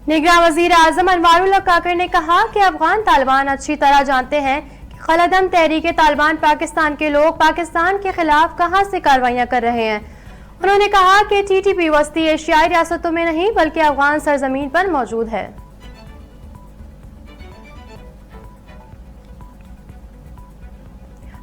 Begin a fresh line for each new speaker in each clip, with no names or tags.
निगरान वजीर आजम अनवारुल्लाह काकर ने कहा कि अफगान तालिबान अच्छी तरह जानते हैं कि खलदम तहरीक तालिबान पाकिस्तान के लोग पाकिस्तान के खिलाफ कहां से कार्रवाइयां कर रहे हैं। उन्होंने कहा कि टीटीपी वस्ती एशियाई रियासतों में नहीं बल्कि अफगान सरजमीन पर मौजूद है।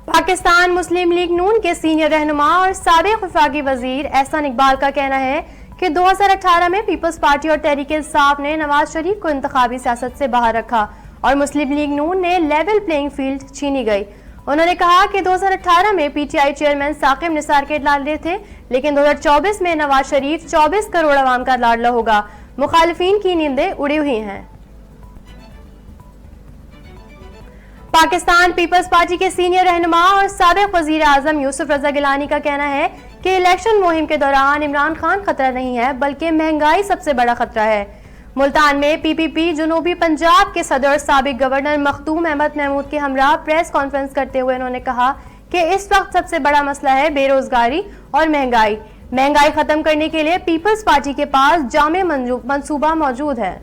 पाकिस्तान मुस्लिम लीग नून के सीनियर रहनुमा और साबिक वफाकी वजीर एहसान इकबाल का कहना है कि 2018 में पीपल्स पार्टी और तहरीक-ए-इंसाफ ने नवाज शरीफ को इंतखाबी सियासत से बाहर रखा और मुस्लिम लीग नून ने लेवल प्लेइंग फील्ड छीनी गई। उन्होंने कहा कि 2018 में पीटीआई चेयरमैन साकिब निसार के लाडले थे, लेकिन 2024 में नवाज शरीफ 24 करोड़ अवाम का लाडला होगा। मुखालिफिन की नींदें उड़ी हुई हैं। पाकिस्तान पीपल्स पार्टी के सीनियर रहनुमा और साबिक वजीर आजम यूसुफ रजा गिलानी का कहना है कि इलेक्शन मुहिम के दौरान इमरान खान खतरा नहीं है बल्कि महंगाई सबसे बड़ा खतरा है। मुल्तान में पीपीपी जनूबी पंजाब के सदर साबिक गवर्नर मखदूम अहमद महमूद के हमरा प्रेस कॉन्फ्रेंस करते हुए उन्होंने कहा कि इस वक्त सबसे बड़ा मसला है बेरोजगारी और महंगाई खत्म करने के लिए पीपल्स पार्टी के पास जामे मंसूबा मौजूद है।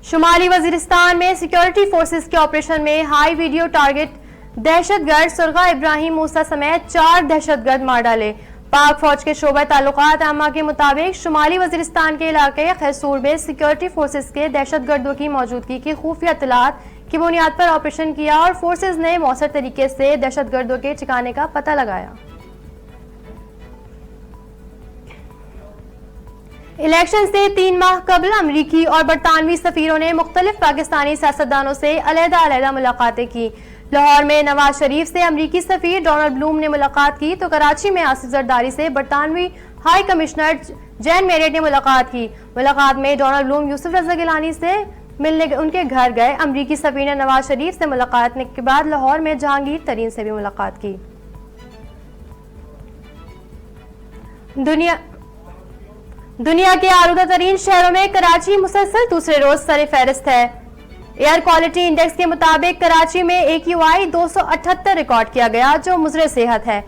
शुमाली वजीरिस्तान में सिक्योरिटी फोर्सेस के ऑपरेशन में high video target दहशतगर्द Surga Ibrahim मूसा समेत 4 दहशतगर्द मार डाले। पाक फौज के शोबा ताल्लुकात आमा के मुताबिक शुमाली वजीरिस्तान के इलाके खैसूर में सिक्योरिटी फोर्सेस के दहशतगर्दों की मौजूदगी की खुफिया इत्तलात की बुनियाद पर ऑपरेशन किया और फोर्सेस ने मौसर तरीके से दहशतगर्दों के ठिकाने का पता लगाया। इलेक्शन से 3 माह कबल अमरीकी और बरतानवी सफीरों ने मुख्तलिफ पाकिस्तानी सियासतदानों से अलहदा मुलाकातें की। लाहौर में नवाज शरीफ से अमरीकी सफीर डोनाल्ड ब्लूम ने मुलाकात की तो कराची में आसिफ जरदारी से बरतानवी हाई कमिश्नर जैन मेरेट ने मुलाकात की। मुलाकात में डोनाल्ड ब्लूम यूसुफ रजा गिलानी से मिलने उनके घर गए। अमरीकी सफीर ने नवाज शरीफ से मुलाकात के बाद लाहौर में जहांगीर तरीन से भी मुलाकात की। दुनिया के आलूदा तरीन शहरों में कराची मुसलसल दूसरे रोज सरे फहरिस्त है। एयर क्वालिटी इंडेक्स के मुताबिक कराची में AQI 278 रिकॉर्ड किया गया जो मुज़रे सेहत है।